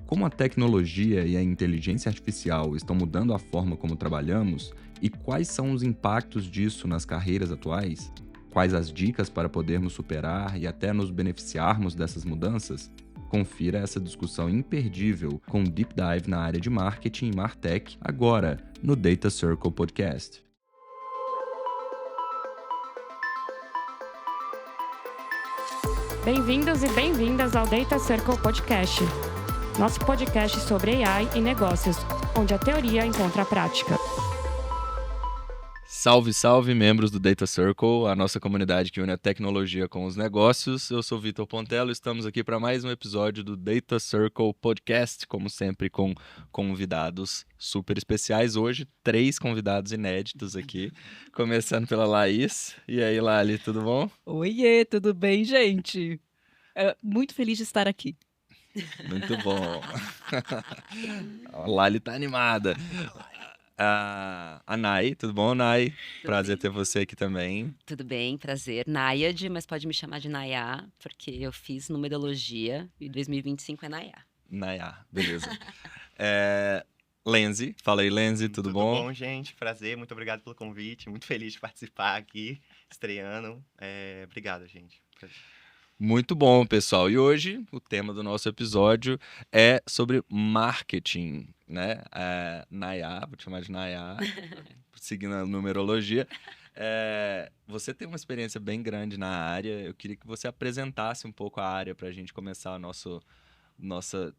Como a tecnologia e a inteligência artificial estão mudando a forma como trabalhamos e quais são os impactos disso nas carreiras atuais? Quais as dicas para podermos superar e até nos beneficiarmos dessas mudanças? Confira essa discussão imperdível com um deep dive na área de marketing e martech agora no Data Circle Podcast. Bem-vindos e bem-vindas ao Data Circle Podcast, nosso podcast sobre AI e negócios, onde a teoria encontra a prática. Salve, salve, membros do Data Circle, a nossa comunidade que une a tecnologia com os negócios. Eu sou Vitor Pontello, estamos aqui para mais um episódio do Data Circle Podcast, como sempre com convidados super especiais. Hoje, 3 convidados inéditos aqui, começando pela Laís. E aí, Lali, tudo bom? Oiê, tudo bem, gente? Muito feliz de estar aqui. Muito bom. A Lali tá animada. A Nay, tudo bom, Nay? Prazer ter você aqui também. Tudo bem, prazer. Náiade, mas pode me chamar de Nayá, porque eu fiz numerologia e 2025 é Nayá. Nayá, beleza. Lenzi, fala aí, Lenzi, tudo bom? Tudo bom, gente? Prazer, muito obrigado pelo convite. Muito feliz de participar aqui, estreando. Obrigado, gente. Muito bom, pessoal. E hoje o tema do nosso episódio é sobre marketing, né? Nayá, vou te chamar de Nayá, seguindo a numerologia. Você tem uma experiência bem grande na área. Eu queria que você apresentasse um pouco a área para a gente começar a nossa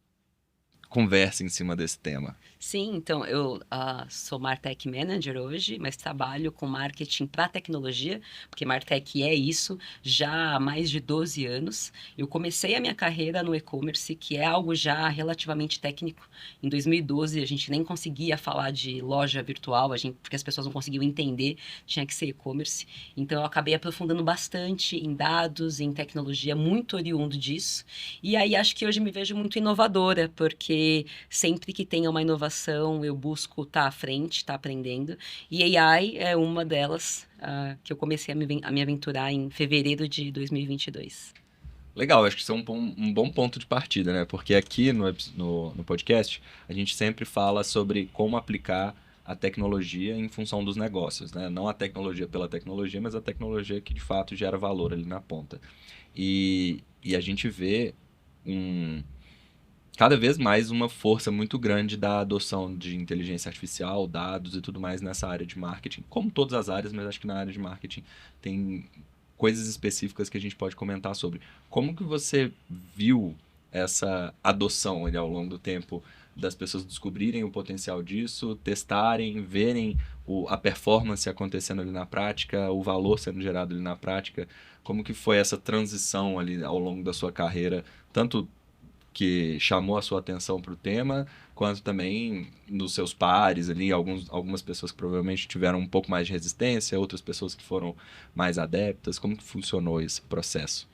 conversa em cima desse tema. Sim, então eu sou Martech Manager hoje, mas trabalho com marketing para tecnologia, porque Martech é isso, já há mais de 12 anos. Eu comecei a minha carreira no e-commerce, que é algo já relativamente técnico. Em 2012, a gente nem conseguia falar de loja virtual, porque as pessoas não conseguiam entender, tinha que ser e-commerce. Então eu acabei aprofundando bastante em dados, em tecnologia, muito oriundo disso. E aí acho que hoje me vejo muito inovadora, porque sempre que tem uma inovação, eu busco estar à frente, estar aprendendo. E AI é uma delas que eu comecei a me aventurar em fevereiro de 2022. Legal, acho que isso é um bom ponto de partida, né? Porque aqui no podcast, a gente sempre fala sobre como aplicar a tecnologia em função dos negócios, né? Não a tecnologia pela tecnologia, mas a tecnologia que de fato gera valor ali na ponta. E a gente vê cada vez mais uma força muito grande da adoção de inteligência artificial, dados e tudo mais nessa área de marketing, como todas as áreas, mas acho que na área de marketing tem coisas específicas que a gente pode comentar sobre. Como que você viu essa adoção ali, ao longo do tempo, das pessoas descobrirem o potencial disso, testarem, verem a performance acontecendo ali na prática, o valor sendo gerado ali na prática? Como que foi essa transição ali ao longo da sua carreira, tanto que chamou a sua atenção para o tema, quanto também nos seus pares ali, algumas pessoas que provavelmente tiveram um pouco mais de resistência, outras pessoas que foram mais adeptas. Como que funcionou esse processo?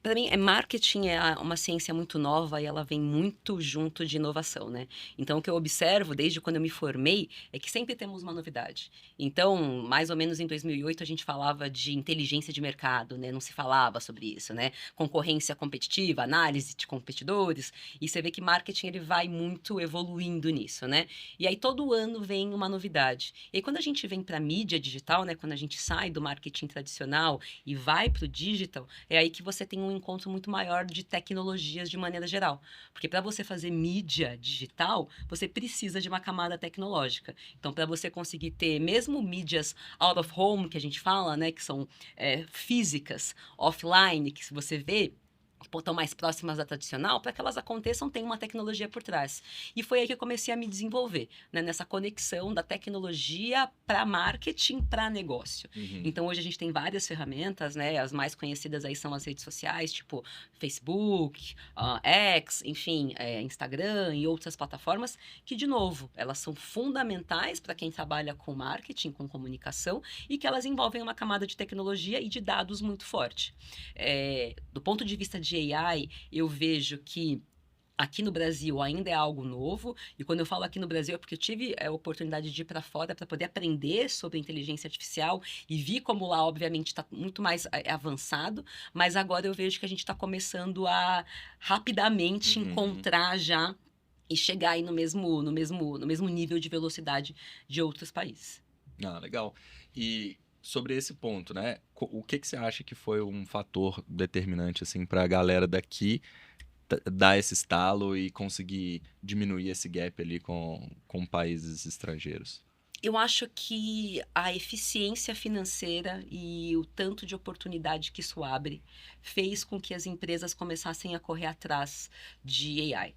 Para mim, marketing é uma ciência muito nova e ela vem muito junto de inovação, né? Então, o que eu observo desde quando eu me formei é que sempre temos uma novidade. Então, mais ou menos em 2008, a gente falava de inteligência de mercado, né? Não se falava sobre isso, né? Concorrência competitiva, análise de competidores. E você vê que marketing ele vai muito evoluindo nisso, né? E aí, todo ano vem uma novidade. E aí, quando a gente vem para a mídia digital, né? Quando a gente sai do marketing tradicional e vai para o digital, é aí que você tem um encontro muito maior de tecnologias de maneira geral. Porque para você fazer mídia digital, você precisa de uma camada tecnológica. Então, para você conseguir ter mesmo mídias out of home, que a gente fala, né, que são físicas, offline, que se você vê, estão mais próximas da tradicional, para que elas aconteçam, tem uma tecnologia por trás. E foi aí que eu comecei a me desenvolver, né, nessa conexão da tecnologia para marketing, para negócio. Uhum. Então, hoje a gente tem várias ferramentas, né, as mais conhecidas aí são as redes sociais, tipo Facebook, X, enfim, Instagram e outras plataformas, que, de novo, elas são fundamentais para quem trabalha com marketing, com comunicação, e que elas envolvem uma camada de tecnologia e de dados muito forte. Do ponto de vista de AI, eu vejo que aqui no Brasil ainda é algo novo, e quando eu falo aqui no Brasil é porque eu tive a oportunidade de ir para fora para poder aprender sobre inteligência artificial e vi como lá, obviamente, está muito mais avançado, mas agora eu vejo que a gente está começando a rapidamente encontrar já e chegar aí no mesmo nível de velocidade de outros países. Ah, legal. E sobre esse ponto, né? O que você acha que foi um fator determinante, assim, para a galera daqui dar esse estalo e conseguir diminuir esse gap ali com países estrangeiros? Eu acho que a eficiência financeira e o tanto de oportunidade que isso abre fez com que as empresas começassem a correr atrás de AI.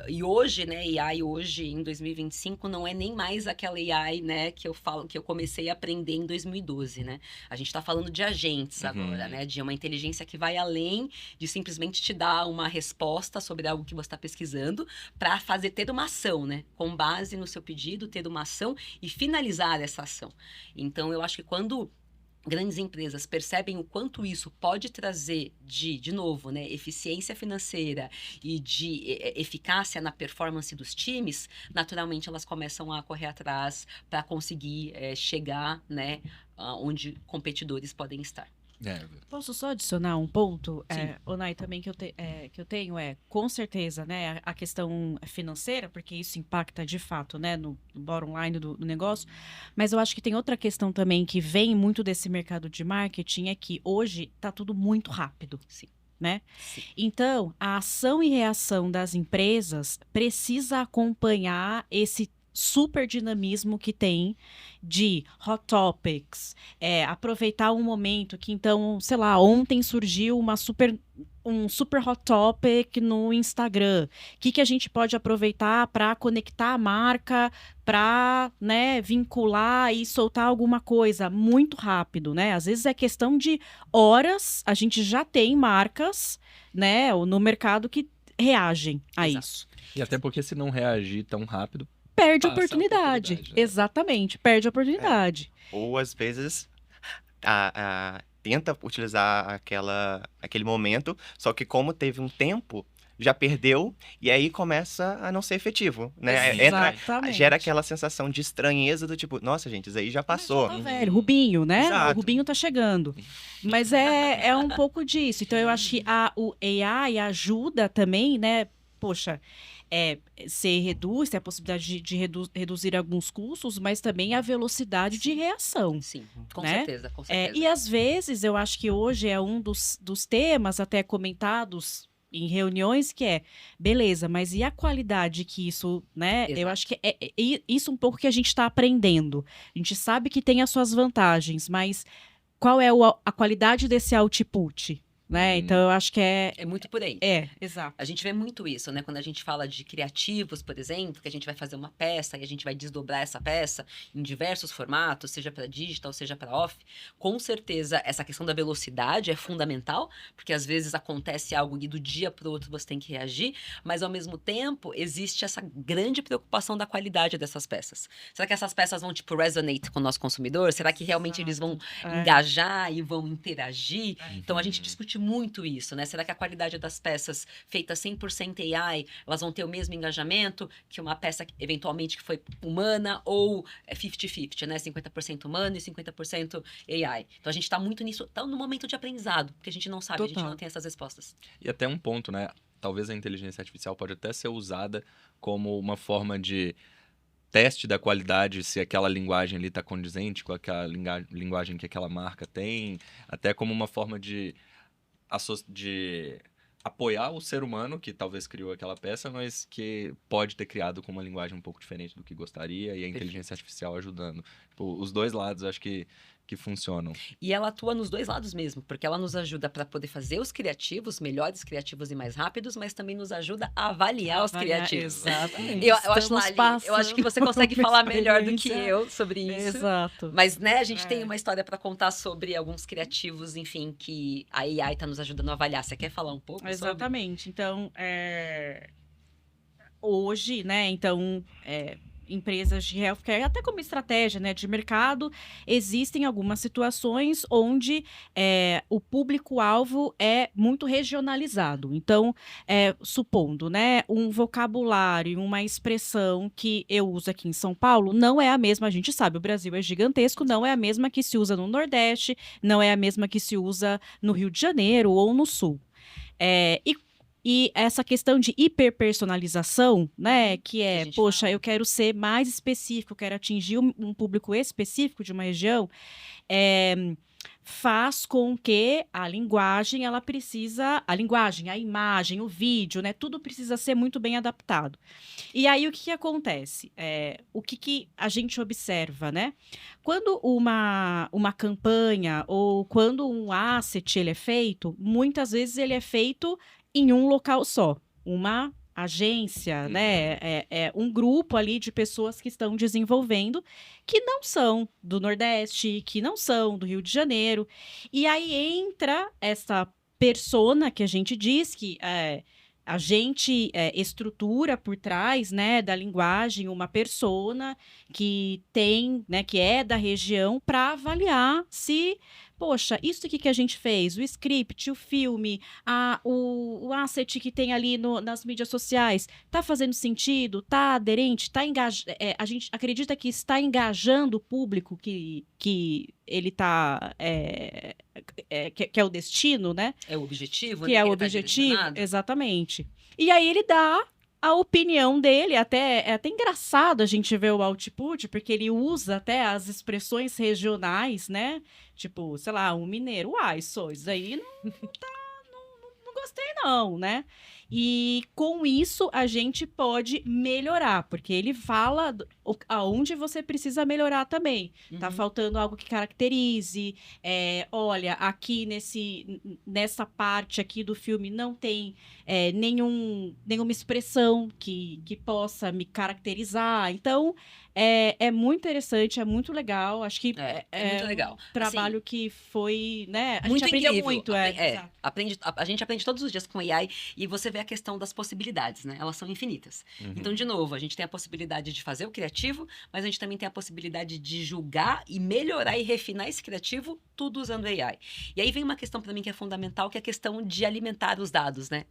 E hoje, né, AI hoje, em 2025, não é nem mais aquela AI, né, que eu comecei a aprender em 2012, né? A gente está falando de agentes agora, né, de uma inteligência que vai além de simplesmente te dar uma resposta sobre algo que você está pesquisando para ter uma ação, né? Com base no seu pedido, ter uma ação e finalizar essa ação. Então, eu acho que quando grandes empresas percebem o quanto isso pode trazer de novo, né, eficiência financeira e de eficácia na performance dos times, naturalmente elas começam a correr atrás para conseguir chegar, né, onde competidores podem estar. Posso só adicionar um ponto, Sim. Onai, também que eu tenho com certeza, né, a questão financeira, porque isso impacta de fato, né, no bottom line do negócio, mas eu acho que tem outra questão também que vem muito desse mercado de marketing, é que hoje tá tudo muito rápido. Sim. Né? Sim. Então, a ação e reação das empresas precisa acompanhar esse super dinamismo que tem de hot topics, aproveitar um momento que, então, sei lá, ontem surgiu um super hot topic no Instagram. O que a gente pode aproveitar para conectar a marca, para, né, vincular e soltar alguma coisa muito rápido, né? Às vezes é questão de horas, a gente já tem marcas, né, no mercado que reagem a Exato. isso. E até porque se não reagir tão rápido, Perde a passa a oportunidade. oportunidade, né? Exatamente, perde a oportunidade. Ou às vezes tenta utilizar aquele momento, só que como teve um tempo, já perdeu, e aí começa a não ser efetivo, né? Exatamente. Gera aquela sensação de estranheza do tipo, nossa, gente, isso aí já passou. Mas já tá velho, Rubinho, né? Exato. O Rubinho tá chegando. Mas é um pouco disso. Então, eu acho que o AI ajuda também, né? Poxa, você reduz, tem a possibilidade de reduzir alguns custos, mas também a velocidade de reação. Sim, com Né? certeza, com certeza. E às vezes, eu acho que hoje é um dos temas até comentados em reuniões que beleza, mas e a qualidade que isso, né? Exato. Eu acho que é isso um pouco que a gente está aprendendo. A gente sabe que tem as suas vantagens, mas qual é a qualidade desse output? Né? Então, eu acho que É muito por aí. Exato. A gente vê muito isso, né? Quando a gente fala de criativos, por exemplo, que a gente vai fazer uma peça e a gente vai desdobrar essa peça em diversos formatos, seja para digital, seja para off. Com certeza, essa questão da velocidade é fundamental, porque às vezes acontece algo e do dia para o outro você tem que reagir, mas ao mesmo tempo existe essa grande preocupação da qualidade dessas peças. Será que essas peças vão, tipo, resonate com o nosso consumidor? Será que realmente eles vão engajar e vão interagir? Então, a gente discute muito isso, né? Será que a qualidade das peças feitas 100% AI, elas vão ter o mesmo engajamento que uma peça, eventualmente, que foi humana ou 50-50, né? 50% humano e 50% AI. Então, a gente está muito nisso, tá no momento de aprendizado, porque a gente não sabe, a gente Total. não tem essas respostas. E até um ponto, né? Talvez a inteligência artificial pode até ser usada como uma forma de teste da qualidade, se aquela linguagem ali está condizente com aquela linguagem que aquela marca tem, até como uma forma de apoiar o ser humano que talvez criou aquela peça, mas que pode ter criado com uma linguagem um pouco diferente do que gostaria, e a inteligência artificial ajudando. Tipo, os dois lados acho que funcionam. E ela atua nos dois lados mesmo, porque ela nos ajuda para poder fazer os criativos, melhores criativos e mais rápidos, mas também nos ajuda a avaliar os criativos. Exatamente. Eu acho, Lali, eu acho que você consegue falar melhor do que eu sobre isso. Exato. Mas, né, a gente tem uma história para contar sobre alguns criativos, enfim, que a AI está nos ajudando a avaliar. Você quer falar um pouco sobre? Exatamente. Então, hoje, né, empresas de healthcare, até como estratégia, né, de mercado, existem algumas situações onde o público-alvo é muito regionalizado. Então, supondo, né, um vocabulário, uma expressão que eu uso aqui em São Paulo, não é a mesma, a gente sabe, o Brasil é gigantesco, não é a mesma que se usa no Nordeste, não é a mesma que se usa no Rio de Janeiro ou no Sul. E E essa questão de hiperpersonalização, né, que a é, gente poxa, fala. eu quero ser mais específico, eu quero atingir um público específico de uma região, é, faz com que a linguagem, a linguagem, a imagem, o vídeo, né, tudo precisa ser muito bem adaptado. E aí o que que acontece? O que que a gente observa, né? Quando uma campanha ou quando um asset ele é feito, muitas vezes ele é feito em um local só, uma agência, né? É um grupo ali de pessoas que estão desenvolvendo, que não são do Nordeste, que não são do Rio de Janeiro. E aí entra essa persona que a gente diz que a gente estrutura por trás, né, da linguagem uma persona que tem, né, que é da região para avaliar se, poxa, isso aqui que a gente fez, o script, o filme, o asset que tem ali nas mídias sociais, tá fazendo sentido, tá aderente, a gente acredita que está engajando o público que ele tá que é o destino, né? É o objetivo, Que né? é o ele tá objetivo, direcionado. exatamente. E aí ele dá a opinião dele, é até engraçado a gente ver o output, porque ele usa até as expressões regionais, né? Tipo, sei lá, um mineiro, isso aí não gostei não, né? E com isso a gente pode melhorar, porque ele fala aonde você precisa melhorar também. Tá Uhum. faltando algo que caracterize. Olha, aqui nessa parte aqui do filme não tem nenhuma expressão que possa me caracterizar. Então, é muito interessante, é muito legal. Acho que É muito legal. um trabalho que foi, né? A Muito gente aprendeu incrível. muito, exato. A gente aprende todos os dias com AI e você vê a questão das possibilidades, né? Elas são infinitas. Uhum. Então, de novo, a gente tem a possibilidade de fazer o criativo, mas a gente também tem a possibilidade de julgar e melhorar e refinar esse criativo, tudo usando AI. E aí vem uma questão para mim que é fundamental, que é a questão de alimentar os dados, né?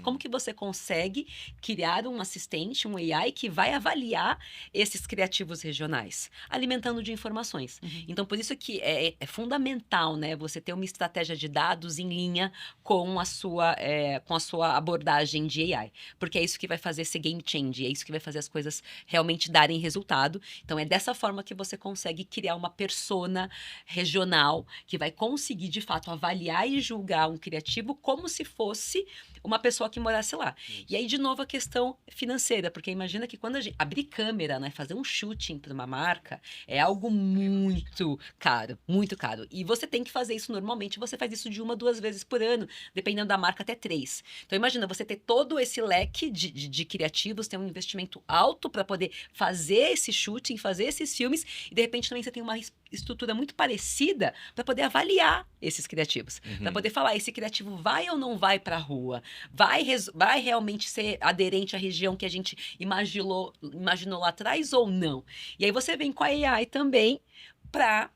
Como que você consegue criar um assistente, um AI, que vai avaliar esses criativos regionais? Alimentando de informações. Então, por isso que é fundamental, né? Você ter uma estratégia de dados em linha com a sua abordagem de AI. Porque é isso que vai fazer esse game change, é isso que vai fazer as coisas realmente darem resultado. Então, é dessa forma que você consegue criar uma persona regional que vai conseguir, de fato, avaliar e julgar um criativo como se fosse uma pessoa que morasse lá. Isso. E aí, de novo, a questão financeira, porque imagina que quando a gente abrir câmera, né, fazer um shooting para uma marca, é algo muito caro, muito caro. E você tem que fazer isso normalmente, você faz isso de 1, 2 vezes por ano, dependendo da marca, até 3. Então, imagina você ter todo esse leque de criativos, ter um investimento alto para poder fazer esse shooting, fazer esses filmes, e de repente também você tem uma estrutura muito parecida para poder avaliar esses criativos, para poder falar, esse criativo vai ou não vai para a rua, vai realmente ser aderente à região que a gente imaginou lá atrás ou não. E aí você vem com a AI também para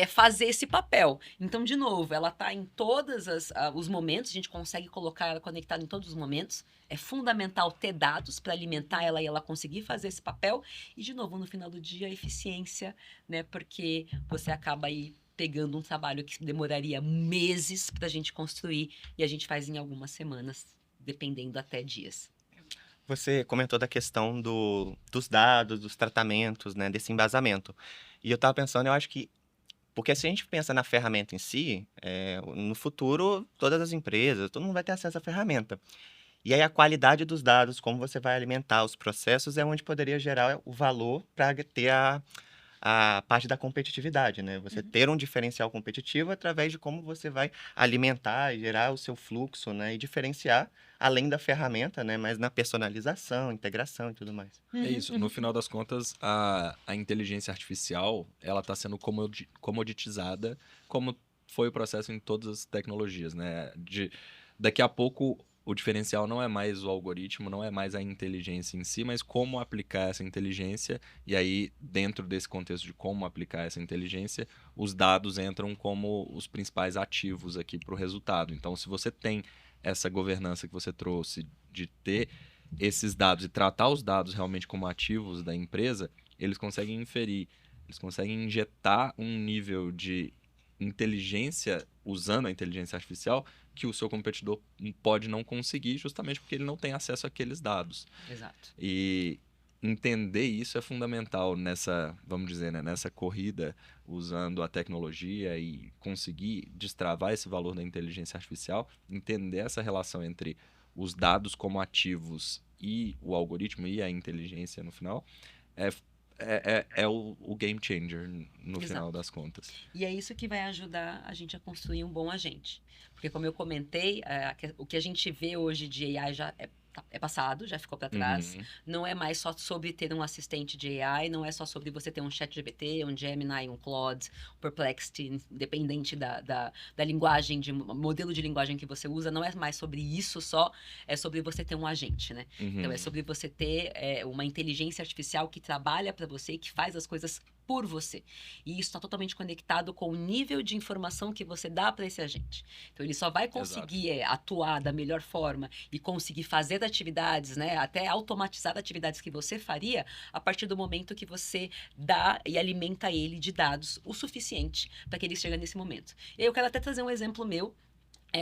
fazer esse papel. Então, de novo, ela está em todos os momentos, a gente consegue colocar ela conectada em todos os momentos. É fundamental ter dados para alimentar ela e ela conseguir fazer esse papel. E, de novo, no final do dia, a eficiência, né? Porque você acaba aí pegando um trabalho que demoraria meses para a gente construir e a gente faz em algumas semanas, dependendo até dias. Você comentou da questão dos dados, dos tratamentos, né, desse embasamento. E eu estava pensando, eu acho que, porque se a gente pensa na ferramenta em si, no futuro, todas as empresas, todo mundo vai ter acesso à ferramenta. E aí a qualidade dos dados, como você vai alimentar os processos, é onde poderia gerar o valor para ter a parte da competitividade, né? Você ter um diferencial competitivo através de como você vai alimentar e gerar o seu fluxo, né? E diferenciar, além da ferramenta, né? Mas na personalização, integração e tudo mais. É isso. No final das contas, a inteligência artificial, ela está sendo comoditizada, como foi o processo em todas as tecnologias, né? Daqui a pouco, o diferencial não é mais o algoritmo, não é mais a inteligência em si, mas como aplicar essa inteligência. E aí, dentro desse contexto de como aplicar essa inteligência, os dados entram como os principais ativos aqui para o resultado. Então, se você tem essa governança que você trouxe de ter esses dados e tratar os dados realmente como ativos da empresa, eles conseguem inferir, eles conseguem injetar um nível de inteligência, usando a inteligência artificial, que o seu competidor pode não conseguir, justamente porque ele não tem acesso àqueles dados. Exato. E entender isso é fundamental nessa, vamos dizer, né, nessa corrida usando a tecnologia e conseguir destravar esse valor da inteligência artificial, entender essa relação entre os dados como ativos e o algoritmo e a inteligência no final, é o game changer no final das contas. E é isso que vai ajudar a gente a construir um bom agente. Porque, como eu comentei, o que a gente vê hoje de AI já é passado, já ficou para trás. Uhum. Não é mais só sobre ter um assistente de AI, não é só sobre você ter um ChatGPT, um Gemini, um Claude, um Perplexity, independente da linguagem, modelo de linguagem que você usa. Não é mais sobre isso só, é sobre você ter um agente, né? Uhum. Então, é sobre você ter uma inteligência artificial que trabalha para você e que faz as coisas por você. E isso está totalmente conectado com o nível de informação que você dá para esse agente. Então, ele só vai conseguir atuar da melhor forma e conseguir fazer atividades, né, até automatizar atividades que você faria a partir do momento que você dá e alimenta ele de dados o suficiente para que ele chegue nesse momento. E aí eu quero até trazer um exemplo meu.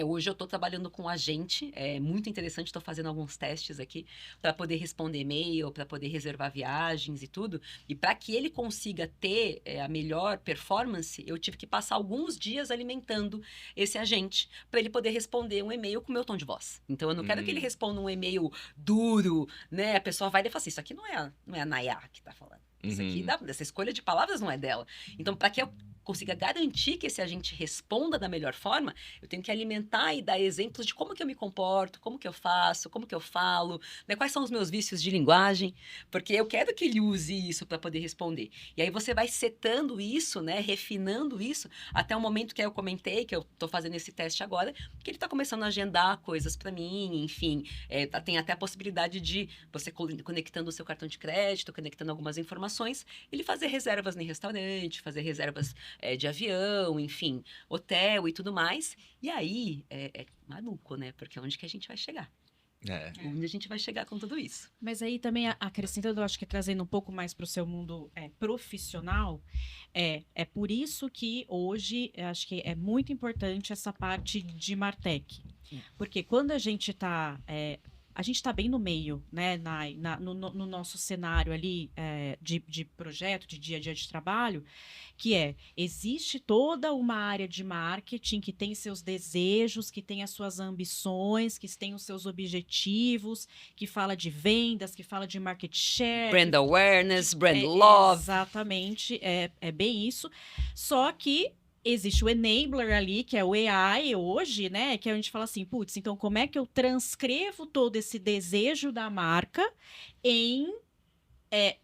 Hoje eu estou trabalhando com um agente, é muito interessante, estou fazendo alguns testes aqui para poder responder e-mail, para poder reservar viagens e tudo. E para que ele consiga ter a melhor performance, eu tive que passar alguns dias alimentando esse agente para ele poder responder um e-mail com o meu tom de voz. Então eu não quero que ele responda um e-mail duro, né? A pessoa vai e fala assim, isso aqui não é a Nayá que está falando. Isso aqui, essa escolha de palavras não é dela. Então, para que eu consiga garantir que esse agente responda da melhor forma, eu tenho que alimentar e dar exemplos de como que eu me comporto, como que eu faço, como que eu falo, né? Quais são os meus vícios de linguagem, porque eu quero que ele use isso para poder responder. E aí você vai setando isso, né? Refinando isso, até o momento que eu comentei, que eu estou fazendo esse teste agora, que ele está começando a agendar coisas para mim, enfim. Tem até a possibilidade de você conectando o seu cartão de crédito, conectando algumas informações, ele fazer reservas em restaurante, fazer reservas de avião, enfim, hotel e tudo mais. E aí, é maluco, né? Porque onde que a gente vai chegar? Onde a gente vai chegar com tudo isso? Mas aí também, acrescentando, eu acho que trazendo um pouco mais para o seu mundo profissional, é por isso que hoje, eu acho que é muito importante essa parte de Martech. Porque quando a gente está... a gente está bem no meio, né, no nosso cenário ali de projeto, de dia a dia de trabalho, que existe toda uma área de marketing que tem seus desejos, que tem as suas ambições, que tem os seus objetivos, que fala de vendas, que fala de market share. Brand awareness, brand love. Exatamente, é bem isso. Só que existe o enabler ali, que é o AI hoje, né? Que a gente fala assim, putz, então como é que eu transcrevo todo esse desejo da marca em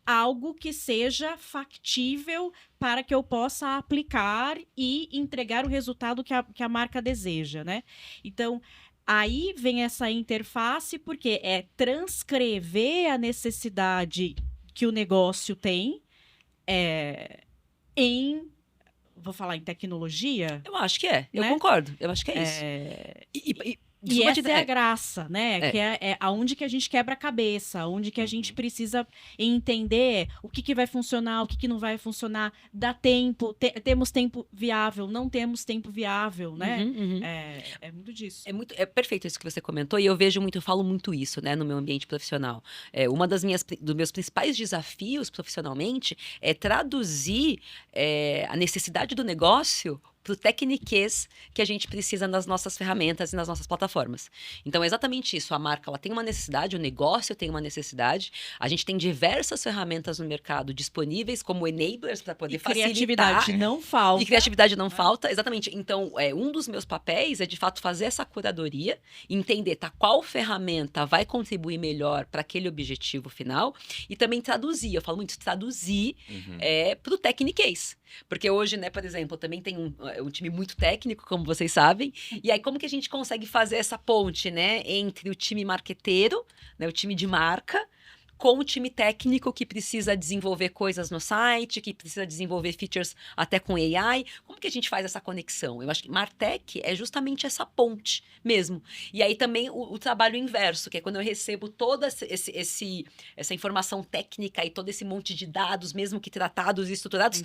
algo que seja factível para que eu possa aplicar e entregar o resultado que a marca deseja, né? Então, aí vem essa interface, porque é transcrever a necessidade que o negócio tem vou falar em tecnologia? Eu acho que é. Eu Né? concordo. Eu acho que é isso. E essa é a graça, né? Que é aonde que a gente quebra a cabeça, onde que a gente precisa entender o que vai funcionar, o que não vai funcionar, dá tempo, temos tempo viável, não temos tempo viável, né? É muito disso. É perfeito isso que você comentou, e eu falo muito isso, né, no meu ambiente profissional. Uma dos meus principais desafios profissionalmente é traduzir a necessidade do negócio para o tecniquez que a gente precisa nas nossas ferramentas e nas nossas plataformas. Então, é exatamente isso. A marca ela tem uma necessidade, o negócio tem uma necessidade. A gente tem diversas ferramentas no mercado disponíveis como enablers para poder facilitar. Criatividade não falta. E criatividade não falta, exatamente. Então, um dos meus papéis é, de fato, fazer essa curadoria, entender qual ferramenta vai contribuir melhor para aquele objetivo final e também traduzir. Eu falo muito traduzir para o tecniquez. Porque hoje, né, por exemplo, também tem um time muito técnico, como vocês sabem. E aí, como que a gente consegue fazer essa ponte, né, entre o time marqueteiro, né, o time de marca, com o time técnico que precisa desenvolver coisas no site, que precisa desenvolver features até com AI. Como que a gente faz essa conexão? Eu acho que Martech é justamente essa ponte mesmo. E aí também o trabalho inverso, que é quando eu recebo toda essa informação técnica e todo esse monte de dados, mesmo que tratados e estruturados,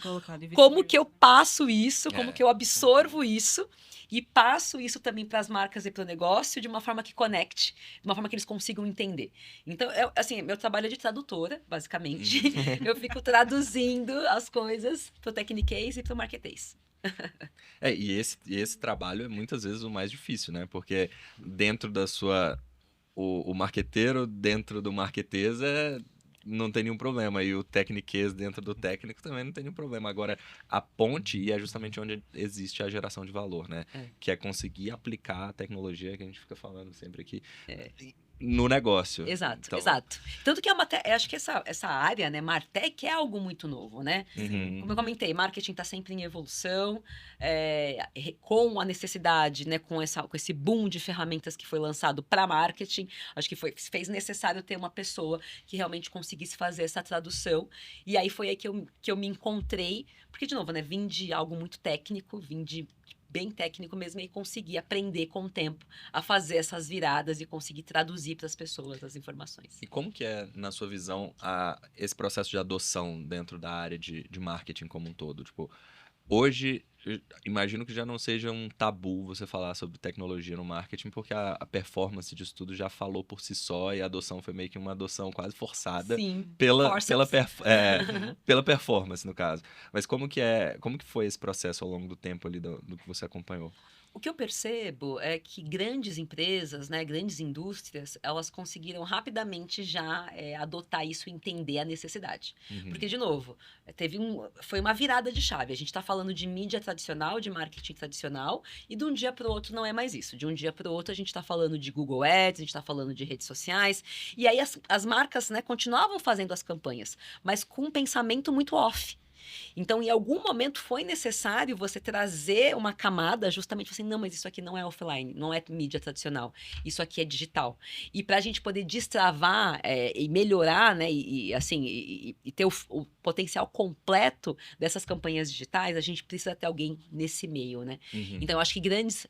como que eu passo isso, como que eu absorvo isso e passo isso também para as marcas e para o negócio de uma forma que conecte, de uma forma que eles consigam entender. Então, assim, meu trabalho é de tradutora, basicamente. Eu fico traduzindo as coisas para o Technicase e para o Marketplace. E esse trabalho é muitas vezes o mais difícil, né? Porque dentro da sua... O marqueteiro dentro do marketês não tem nenhum problema. E o techniquez dentro do técnico também não tem nenhum problema. Agora, a ponte é justamente onde existe a geração de valor, né? Que é conseguir aplicar a tecnologia que a gente fica falando sempre aqui no negócio. Exato, então... exato. Tanto que eu acho que essa área, né, Martech, é algo muito novo, né? Como eu comentei, marketing está sempre em evolução, com a necessidade, né, com esse boom de ferramentas que foi lançado para marketing, acho que fez necessário ter uma pessoa que realmente conseguisse fazer essa tradução. E aí foi aí que eu me encontrei, porque, de novo, né, vim de algo muito técnico, vim de bem técnico mesmo, e conseguir aprender com o tempo a fazer essas viradas e conseguir traduzir para as pessoas as informações. E como que é, na sua visão, esse processo de adoção dentro da área de marketing como um todo? Tipo, hoje, imagino que já não seja um tabu você falar sobre tecnologia no marketing, porque a performance disso tudo já falou por si só e a adoção foi meio que uma adoção quase forçada. Sim, pela performance, no caso. Mas como que foi esse processo ao longo do tempo ali do que você acompanhou? O que eu percebo é que grandes empresas, né, grandes indústrias, elas conseguiram rapidamente já adotar isso e entender a necessidade. Porque, de novo, foi uma virada de chave. A gente está falando de mídia tradicional, de marketing tradicional, e de um dia para o outro não é mais isso. De um dia para o outro a gente está falando de Google Ads, a gente está falando de redes sociais, e aí as marcas, né, continuavam fazendo as campanhas, mas com um pensamento muito off. Então, em algum momento foi necessário você trazer uma camada justamente assim, não, mas isso aqui não é offline, não é mídia tradicional, isso aqui é digital. E para a gente poder destravar e melhorar, né, e ter o potencial completo dessas campanhas digitais, a gente precisa ter alguém nesse meio, né? Então, eu acho que grandes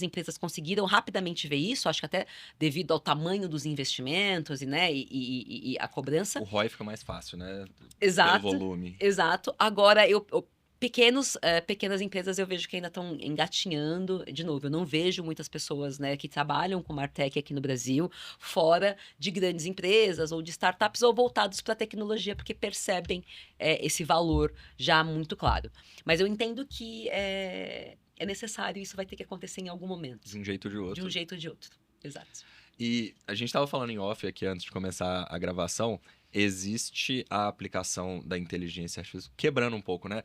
empresas conseguiram rapidamente ver isso, acho que até devido ao tamanho dos investimentos e a cobrança. O ROI fica mais fácil, né? Exato. Pelo volume. Exato. Agora, pequenas empresas eu vejo que ainda estão engatinhando. De novo, eu não vejo muitas pessoas, né, que trabalham com Martech aqui no Brasil, fora de grandes empresas ou de startups ou voltados para a tecnologia, porque percebem esse valor já muito claro. Mas eu entendo que é necessário, isso vai ter que acontecer em algum momento. De um jeito ou de outro. De um jeito ou de outro, exato. E a gente estava falando em off aqui antes de começar a gravação, existe a aplicação da inteligência artificial, quebrando um pouco, né?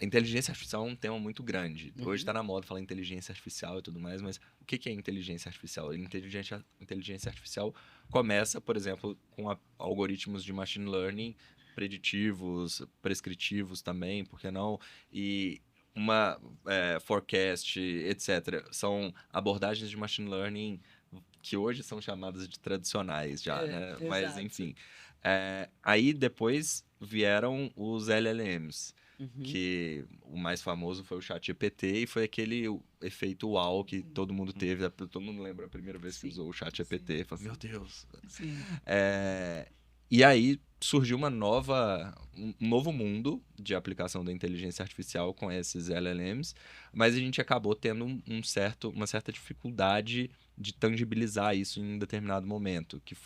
A inteligência artificial é um tema muito grande. Hoje está na moda falar inteligência artificial e tudo mais, mas o que é inteligência artificial? Inteligência artificial começa, por exemplo, com algoritmos de machine learning preditivos, prescritivos também, por que não? E uma forecast, etc. São abordagens de machine learning que hoje são chamadas de tradicionais já, né? Exato. Mas, enfim. Aí, depois, vieram os LLMs, que o mais famoso foi o ChatGPT, e foi aquele efeito uau que todo mundo teve. Todo mundo lembra a primeira vez que usou o ChatGPT. Falou, meu Deus! Sim. E aí, surgiu um novo mundo de aplicação da inteligência artificial com esses LLMs, mas a gente acabou tendo uma certa dificuldade de tangibilizar isso em um determinado momento, que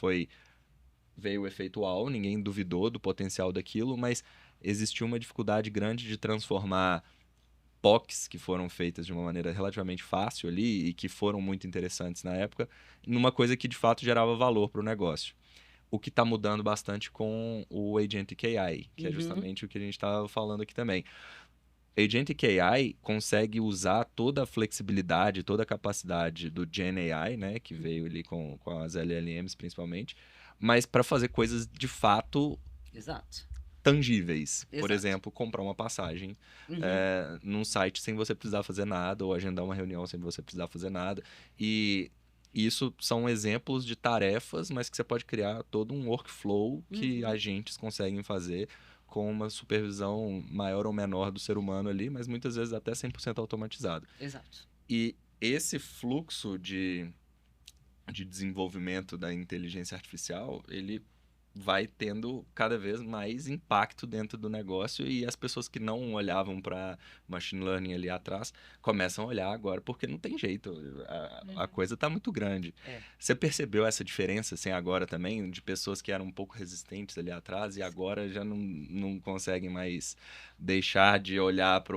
veio o efeito uau, ninguém duvidou do potencial daquilo, mas existiu uma dificuldade grande de transformar POCs que foram feitas de uma maneira relativamente fácil ali e que foram muito interessantes na época, numa coisa que de fato gerava valor para o negócio. O que está mudando bastante com o Agentic AI, que é justamente o que a gente estava falando aqui também. Agentic AI consegue usar toda a flexibilidade, toda a capacidade do Gen AI, né, que veio ali com as LLMs principalmente, mas para fazer coisas de fato tangíveis. Por exemplo, comprar uma passagem num site sem você precisar fazer nada, ou agendar uma reunião sem você precisar fazer nada. E isso são exemplos de tarefas, mas que você pode criar todo um workflow que agentes conseguem fazer com uma supervisão maior ou menor do ser humano ali, mas muitas vezes até 100% automatizado. Exato. E esse fluxo de desenvolvimento da inteligência artificial, ele vai tendo cada vez mais impacto dentro do negócio e as pessoas que não olhavam para machine learning ali atrás começam a olhar agora, porque não tem jeito, a coisa está muito grande. Você percebeu essa diferença assim, agora também, de pessoas que eram um pouco resistentes ali atrás e agora já não conseguem mais deixar de olhar para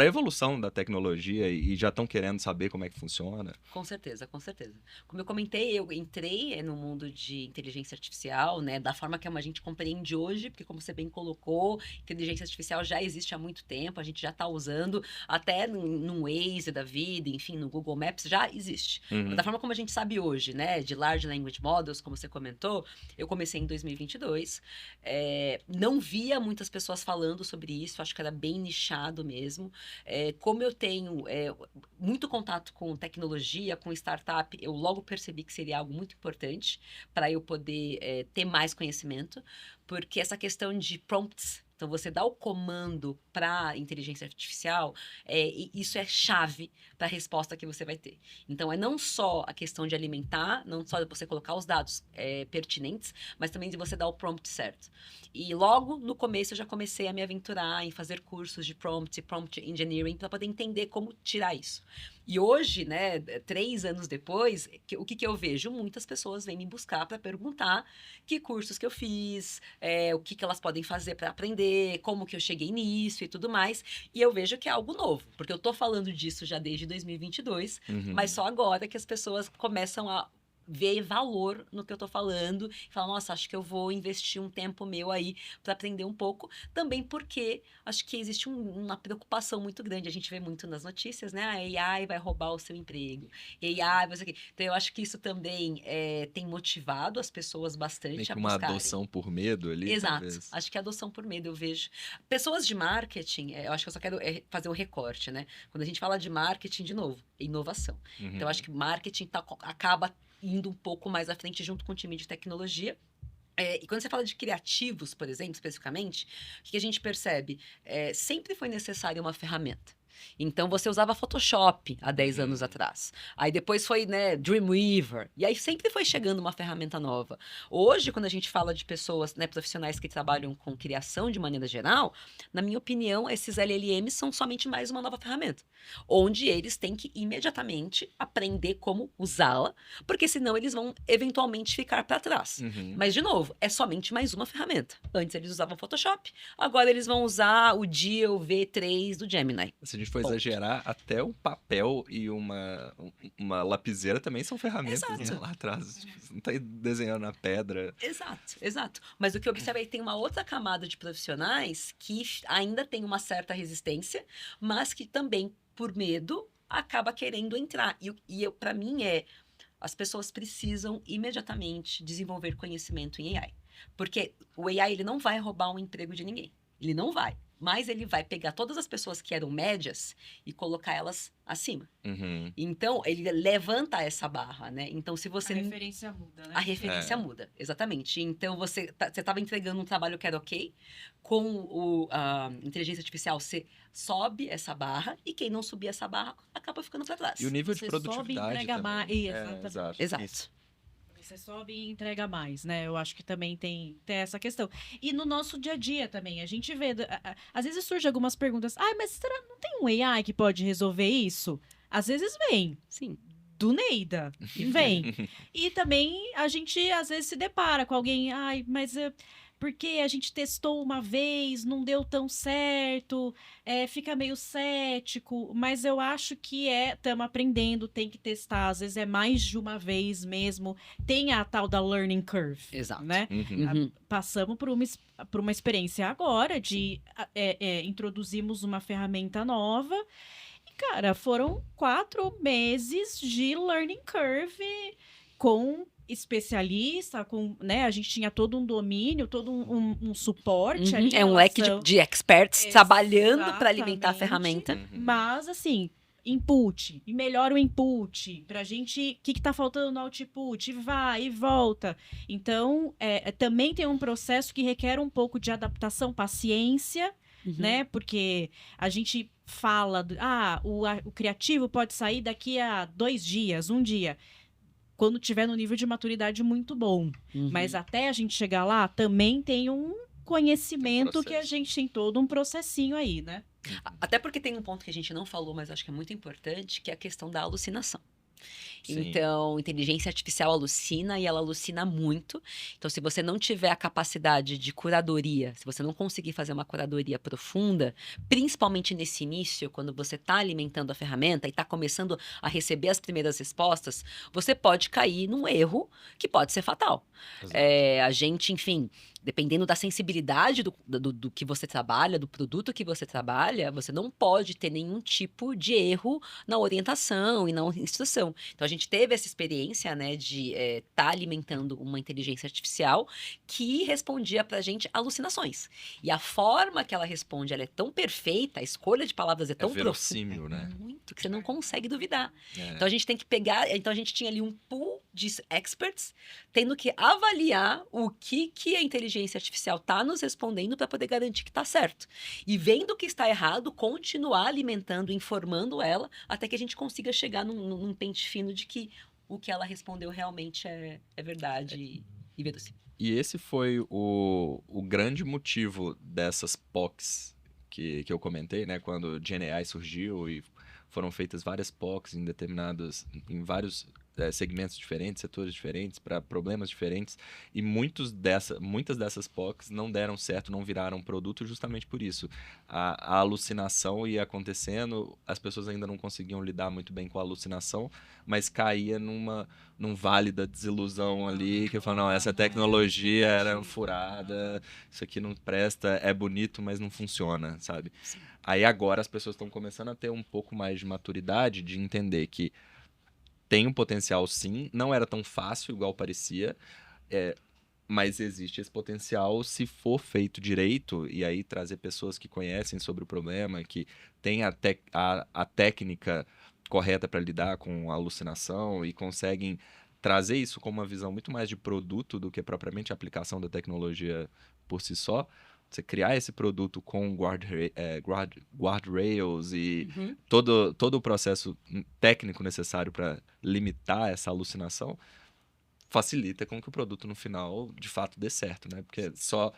a evolução da tecnologia e já estão querendo saber como é que funciona? Com certeza, com certeza. Como eu comentei, eu entrei no mundo de inteligência artificial, né, da forma que a gente compreende hoje, porque como você bem colocou, inteligência artificial já existe há muito tempo, a gente já está usando, até no Waze da vida, enfim, no Google Maps já existe. Da forma como a gente sabe hoje, né, de Large Language Models, como você comentou, eu comecei em 2022, não via muitas pessoas falando sobre isso, acho que era bem nichado mesmo. Como eu tenho muito contato com tecnologia, com startup, eu logo percebi que seria algo muito importante para eu poder ter mais conhecimento, porque essa questão de prompts, então você dá o comando para a inteligência artificial, isso é chave para a resposta que você vai ter. Então, é não só a questão de alimentar, não só de você colocar os dados pertinentes, mas também de você dar o prompt certo. E logo no começo eu já comecei a me aventurar em fazer cursos de prompt engineering para poder entender como tirar isso. E hoje, né, 3 anos depois, o que eu vejo? Muitas pessoas vêm me buscar para perguntar que cursos que eu fiz, o que elas podem fazer para aprender, como que eu cheguei nisso e tudo mais. E eu vejo que é algo novo, porque eu tô falando disso já desde 2022, mas só agora que as pessoas começam a ver valor no que eu tô falando e falar, nossa, acho que eu vou investir um tempo meu aí para aprender um pouco, também porque acho que existe uma preocupação muito grande, a gente vê muito nas notícias, né, a AI vai roubar o seu emprego, AI, vai ser aqui. Então eu acho que isso também tem motivado as pessoas bastante meio que a uma buscarem. Adoção por medo ali, Exato, talvez. acho que a adoção por medo eu vejo. Pessoas de marketing, eu acho que eu só quero fazer um recorte, né, quando a gente fala de marketing, de novo, inovação. Então eu acho que marketing acaba indo um pouco mais à frente junto com o time de tecnologia. E quando você fala de criativos, por exemplo, especificamente, o que a gente percebe? Sempre foi necessária uma ferramenta. Então, você usava Photoshop há 10 anos atrás. Aí depois foi, né, Dreamweaver. E aí sempre foi chegando uma ferramenta nova. Hoje, quando a gente fala de pessoas, né, profissionais que trabalham com criação de maneira geral, na minha opinião, esses LLMs são somente mais uma nova ferramenta. Onde eles têm que imediatamente aprender como usá-la, porque senão eles vão eventualmente ficar para trás. Mas, de novo, é somente mais uma ferramenta. Antes eles usavam Photoshop, agora eles vão usar o Deal V3 do Gemini. Se a gente for exagerar, até o papel e uma lapiseira também são ferramentas, né, lá atrás. Você não está desenhando na pedra. Exato, exato. Mas o que eu observo é que tem uma outra camada de profissionais que ainda tem uma certa resistência, mas que também, por medo, acaba querendo entrar. E para mim as pessoas precisam imediatamente desenvolver conhecimento em AI. Porque o AI ele não vai roubar um emprego de ninguém. Ele não vai. Mas ele vai pegar todas as pessoas que eram médias e colocar elas acima. Então, ele levanta essa barra, né? Então, se você... A referência muda, né? A referência muda, exatamente. Então, você estava entregando um trabalho que era ok, com a inteligência artificial, você sobe essa barra e quem não subir essa barra acaba ficando para trás. E o nível de Você produtividade sobe e entrega mais. exato. Exato. Isso. Você sobe e entrega mais, né? Eu acho que também tem essa questão. E no nosso dia a dia também, a gente vê... Às vezes surgem algumas perguntas. Mas será que não tem um AI que pode resolver isso? Às vezes vem. Sim. Do Neida. E vem. E também a gente, às vezes, se depara com alguém... mas... porque a gente testou uma vez, não deu tão certo, fica meio cético, mas eu acho que estamos aprendendo, tem que testar, às vezes é mais de uma vez mesmo, tem a tal da learning curve, Exato. né? Passamos por uma experiência agora de introduzimos uma ferramenta nova e, cara, foram 4 meses de learning curve com especialista, né? A gente tinha todo um domínio, todo um suporte ali. Um leque de experts trabalhando para alimentar a ferramenta. Mas, assim, input, e melhora o input, pra gente, o que tá faltando no output, e vai e volta. Então, também tem um processo que requer um pouco de adaptação, paciência, né? Porque a gente fala, o criativo pode sair daqui a 2 dias, 1 dia, quando tiver no nível de maturidade muito bom. Mas até a gente chegar lá, também tem um conhecimento que a gente tem todo um processinho aí, né? Até porque tem um ponto que a gente não falou, mas acho que é muito importante, que é a questão da alucinação. Sim. Então, inteligência artificial alucina e ela alucina muito. Então, se você não tiver a capacidade de curadoria, se você não conseguir fazer uma curadoria profunda, principalmente nesse início, quando você está alimentando a ferramenta e está começando a receber as primeiras respostas, você pode cair num erro que pode ser fatal. A gente, enfim, dependendo da sensibilidade do que você trabalha, do produto que você trabalha, você não pode ter nenhum tipo de erro na orientação e na instrução. Então, a gente teve essa experiência, né, de estar alimentando uma inteligência artificial que respondia pra gente alucinações. E a forma que ela responde, ela é tão perfeita, a escolha de palavras é tão verossímil, né? muito, que você não consegue duvidar. É. Então, a gente tem que pegar... Então, a gente tinha ali um pool de experts tendo que avaliar o que a inteligência artificial está nos respondendo para poder garantir que está certo. E vendo que está errado, continuar alimentando, informando ela, até que a gente consiga chegar num pente fino de que o que ela respondeu realmente é verdade e verossímil. E esse foi o grande motivo dessas POCs que eu comentei, né? Quando o GenAI surgiu e foram feitas várias POCs em vários segmentos diferentes, setores diferentes, para problemas diferentes, e muitas dessas POCs não deram certo, não viraram produto justamente por isso. A alucinação ia acontecendo, as pessoas ainda não conseguiam lidar muito bem com a alucinação, mas caía num vale da desilusão ali, que fala, não, essa tecnologia era furada, isso aqui não presta, é bonito, mas não funciona, sabe? Sim. Aí agora as pessoas estão começando a ter um pouco mais de maturidade, de entender que tem um potencial sim, não era tão fácil igual parecia, mas existe esse potencial se for feito direito, e aí trazer pessoas que conhecem sobre o problema, que têm a técnica correta para lidar com a alucinação e conseguem trazer isso com uma visão muito mais de produto do que propriamente a aplicação da tecnologia por si só. Você criar esse produto com guardrails e todo o processo técnico necessário para limitar essa alucinação facilita com que o produto no final de fato dê certo, né? Porque só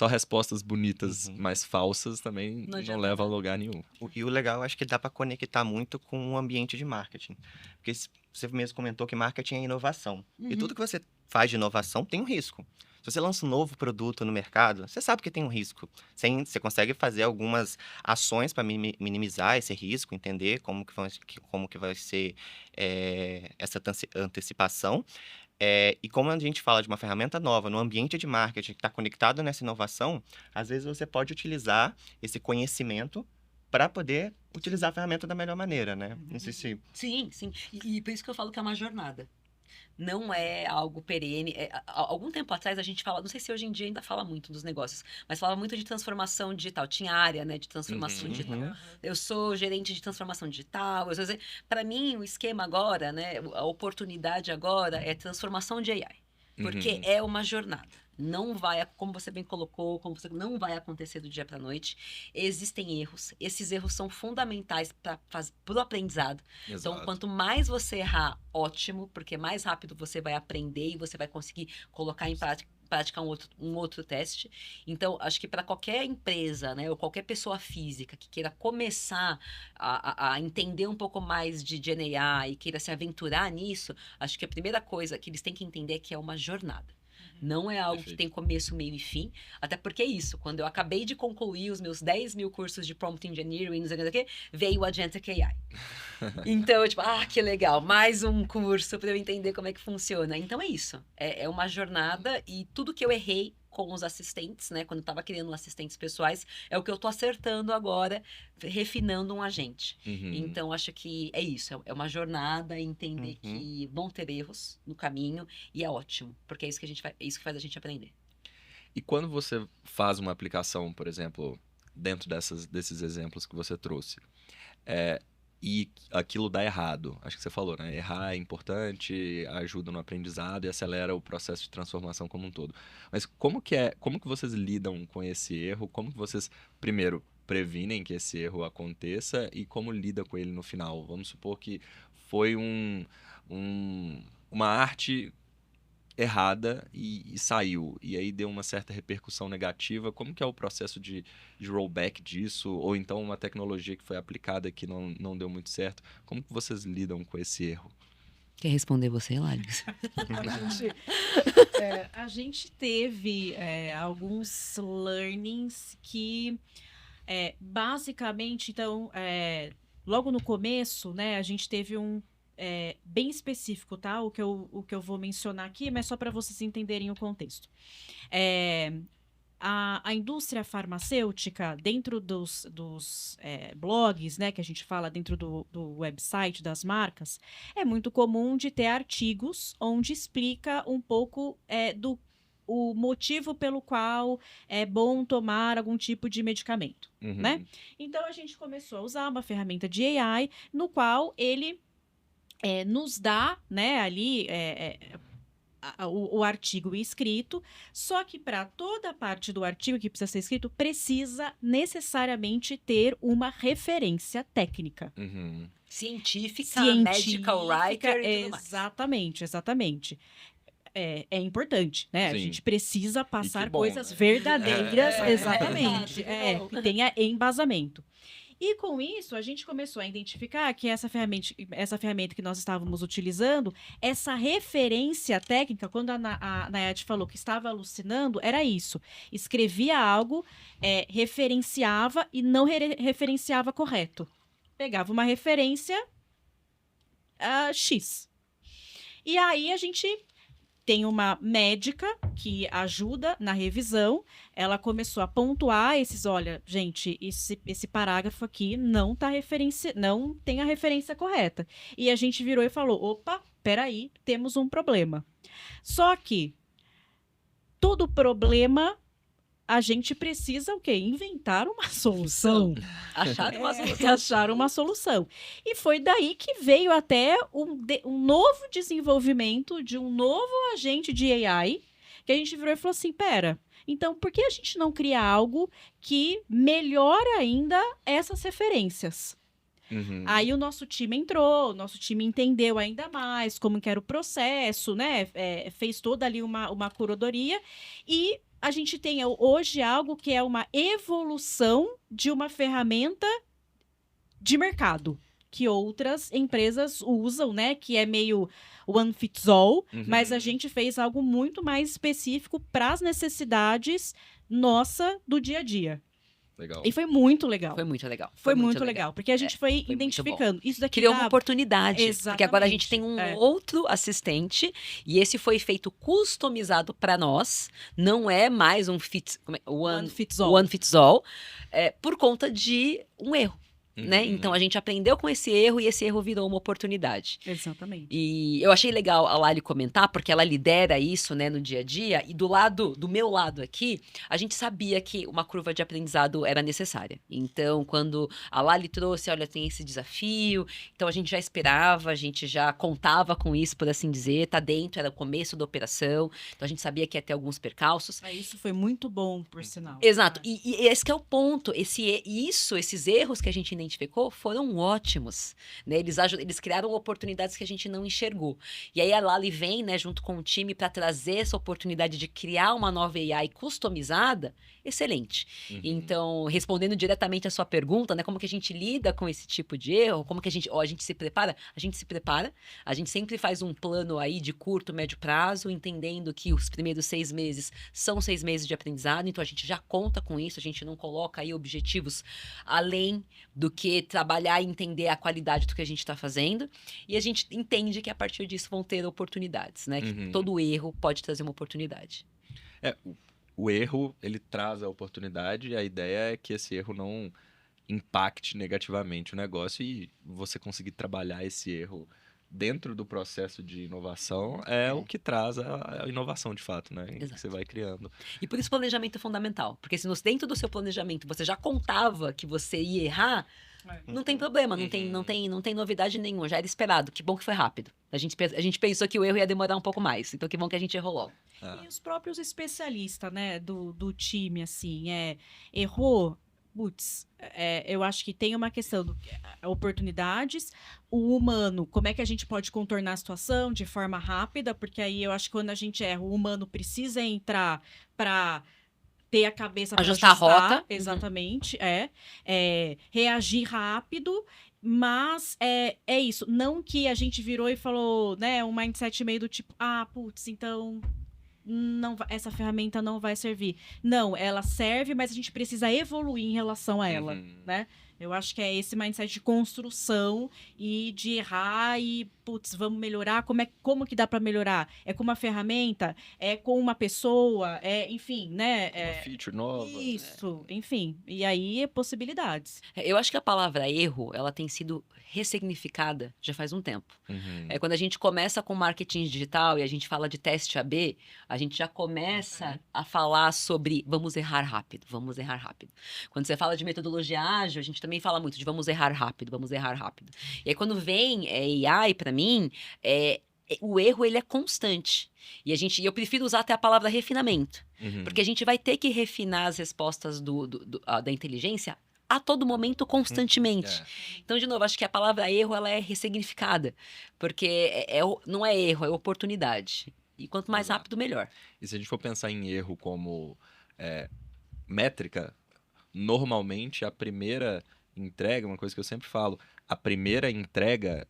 respostas bonitas, mas falsas também não levam a lugar nenhum. E o legal, acho que dá para conectar muito com o ambiente de marketing. Porque você mesmo comentou que marketing é inovação. E tudo que você faz de inovação tem um risco. Se você lança um novo produto no mercado, você sabe que tem um risco. Você consegue fazer algumas ações para minimizar esse risco, entender como que vai ser essa antecipação. E como a gente fala de uma ferramenta nova, no ambiente de marketing que está conectado nessa inovação, às vezes você pode utilizar esse conhecimento para poder utilizar a ferramenta da melhor maneira, né? Não sei se... Sim. E por isso que eu falo que é uma jornada. Não é algo perene. Algum tempo atrás a gente fala, não sei se hoje em dia ainda fala muito dos negócios, mas falava muito de transformação digital. Tinha área, né, de transformação digital. Eu sou gerente de transformação digital. Para mim, o esquema agora, né, a oportunidade agora é transformação de AI. Porque é uma jornada. Não vai, como você bem colocou, não vai acontecer do dia para a noite. Existem erros. Esses erros são fundamentais para o aprendizado. Exato. Então, quanto mais você errar, ótimo, porque mais rápido você vai aprender e você vai conseguir colocar em prática um outro teste. Então, acho que para qualquer empresa, né, ou qualquer pessoa física que queira começar a entender um pouco mais de GenAI e queira se aventurar nisso, acho que a primeira coisa que eles têm que entender é que é uma jornada. Não é algo que tem começo, meio e fim. Até porque é isso. Quando eu acabei de concluir os meus 10 mil cursos de Prompt Engineering, não sei o que, veio o Agentic AI. Então, tipo, que legal. Mais um curso para eu entender como é que funciona. Então, é isso. É uma jornada e tudo que eu errei com os assistentes, né? Quando eu estava criando assistentes pessoais, é o que eu estou acertando agora, refinando um agente. Então, acho que é isso. É uma jornada, entender que vão ter erros no caminho e é ótimo, porque é isso que faz a gente aprender. E quando você faz uma aplicação, por exemplo, dentro desses exemplos que você trouxe, e aquilo dá errado. Acho que você falou, né? Errar é importante, ajuda no aprendizado e acelera o processo de transformação como um todo. Mas como que vocês lidam com esse erro? Como que vocês, primeiro, previnem que esse erro aconteça e como lida com ele no final? Vamos supor que foi uma arte errada e saiu, e aí deu uma certa repercussão negativa. Como que é o processo de rollback disso? Ou então uma tecnologia que foi aplicada que não deu muito certo. Como que vocês lidam com esse erro? Quer responder você, Larissa? A gente teve alguns learnings que, basicamente, então, logo no começo, né, a gente teve bem específico, tá? O que eu vou mencionar aqui, mas só para vocês entenderem o contexto. A indústria farmacêutica, dentro dos blogs, né, que a gente fala dentro do website das marcas, é muito comum de ter artigos onde explica um pouco o motivo pelo qual é bom tomar algum tipo de medicamento, né? Então, a gente começou a usar uma ferramenta de AI, no qual ele nos dá, né, ali o artigo escrito, só que para toda a parte do artigo que precisa ser escrito, precisa necessariamente ter uma referência técnica. Científica, medical writer e tudo mais. Exatamente. É importante, né? Sim. A gente precisa passar bom, coisas né? verdadeiras, exatamente, que tenha embasamento. E com isso, a gente começou a identificar que essa ferramenta que nós estávamos utilizando, essa referência técnica, quando a Nayade falou que estava alucinando, era isso. Escrevia algo, referenciava e não referenciava correto. Pegava uma referência X. E aí a gente tem uma médica que ajuda na revisão. Ela começou a pontuar olha, gente, esse parágrafo aqui não tem a referência correta. E a gente virou e falou, opa, peraí, temos um problema. Só que todo problema a gente precisa o quê? Inventar uma solução. Achar uma solução. E foi daí que veio até um novo desenvolvimento de um novo agente de AI, que a gente virou e falou assim, pera, então por que a gente não cria algo que melhore ainda essas referências? Aí o nosso time entrou, o nosso time entendeu ainda mais como que era o processo, né? Fez toda ali uma curadoria e a gente tem hoje algo que é uma evolução de uma ferramenta de mercado que outras empresas usam, né? Que é meio one fits all, mas a gente fez algo muito mais específico para as necessidades nossa do dia a dia. Legal. E foi muito legal. Foi muito legal. Foi muito legal, porque a gente foi identificando. Isso daqui criou uma oportunidade. Exatamente. Porque agora a gente tem um outro assistente e esse foi feito customizado para nós. Não é mais um one fits all, por conta de um erro. Né? Então a gente aprendeu com esse erro e esse erro virou uma oportunidade. Exatamente. E eu achei legal a Lali comentar, porque ela lidera isso, né, no dia a dia, e do meu lado aqui, a gente sabia que uma curva de aprendizado era necessária. Então, quando a Lali trouxe, olha, tem esse desafio, então a gente já esperava, a gente já contava com isso, por assim dizer, tá dentro, era o começo da operação, então a gente sabia que ia ter alguns percalços. Isso foi muito bom, por sinal. Exato, e esse que é o ponto, esses erros que a gente identificou foram ótimos, né? Eles criaram oportunidades que a gente não enxergou. E aí a Lali vem, né, junto com o time para trazer essa oportunidade de criar uma nova AI customizada, excelente. Então, respondendo diretamente a sua pergunta, né, como que a gente lida com esse tipo de erro, como que a gente se prepara? A gente se prepara, a gente sempre faz um plano aí de curto, médio prazo, entendendo que os primeiros 6 meses são 6 meses de aprendizado, então a gente já conta com isso, a gente não coloca aí objetivos além do que trabalhar e entender a qualidade do que a gente está fazendo. E a gente entende que a partir disso vão ter oportunidades, né? Que todo erro pode trazer uma oportunidade. O erro, ele traz a oportunidade e a ideia é que esse erro não impacte negativamente o negócio e você conseguir trabalhar esse erro dentro do processo de inovação é o que traz a inovação de fato, né? Que Exato. você vai criando. E por isso planejamento é fundamental. Porque se dentro do seu planejamento você já contava que você ia errar, não tem problema, não tem novidade nenhuma, já era esperado. Que bom que foi rápido. A gente pensou que o erro ia demorar um pouco mais, então que bom que a gente errou logo. Ah, E os próprios especialistas, né, do time, assim, errou, putz, eu acho que tem uma questão de oportunidades, o humano, como é que a gente pode contornar a situação de forma rápida, porque aí eu acho que quando a gente erra, o humano precisa entrar para ter a cabeça para Ajustar a rota. exatamente, reagir rápido, mas é isso, não que a gente virou e falou, né, um mindset meio do tipo, putz, então essa ferramenta não vai servir. Não, ela serve, mas a gente precisa evoluir em relação a ela, né? Eu acho que é esse mindset de construção e de errar e, putz, vamos melhorar. Como que dá para melhorar? É com uma ferramenta? É com uma pessoa? Enfim, né? uma feature nova. Isso, enfim. E aí, possibilidades. Eu acho que a palavra erro, ela tem sido ressignificada já faz um tempo. Quando a gente começa com marketing digital e a gente fala de teste AB, a gente já começa a falar sobre vamos errar rápido, vamos errar rápido. Quando você fala de metodologia ágil, a gente também fala muito de vamos errar rápido, vamos errar rápido. E aí quando vem AI para mim, o erro ele é constante. E eu prefiro usar até a palavra refinamento, porque a gente vai ter que refinar as respostas da inteligência a todo momento, constantemente. Então, de novo, acho que a palavra erro ela é ressignificada, porque não é erro, é oportunidade. E quanto mais rápido, melhor. E se a gente for pensar em erro como métrica, normalmente a primeira entrega, uma coisa que eu sempre falo, a primeira entrega